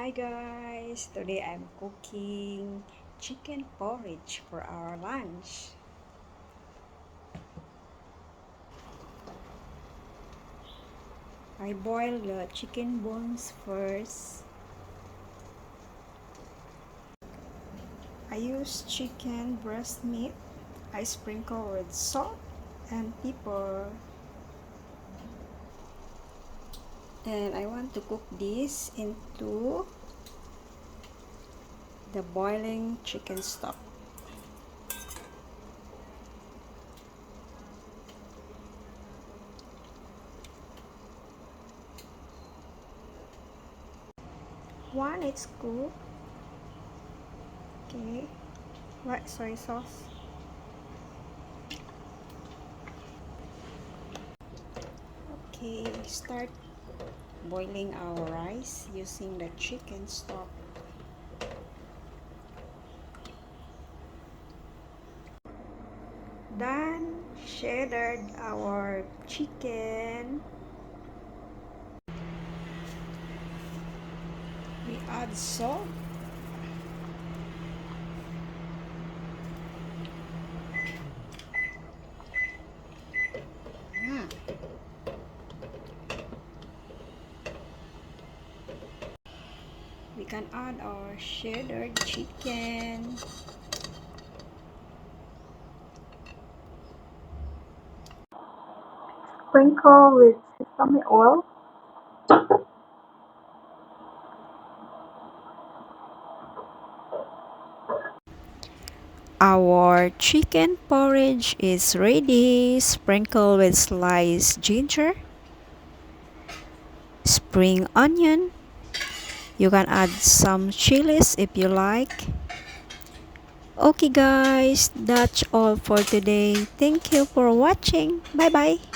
Hi guys! Today I'm cooking chicken porridge for our lunch. I boil the chicken bones first. I use chicken breast meat. I sprinkle with salt and pepper. And I want to cook this into the boiling chicken stock. Once it's cooked, okay, white soy sauce. Okay, start boiling our rice using the chicken stock. Then shredded our chicken. We add salt. We can add our shredded chicken. Sprinkle with sesame oil. Our chicken porridge is ready. Sprinkle with sliced ginger, spring onion. You can add some chilies if you like. Okay guys, that's all for today. Thank you for watching. Bye bye.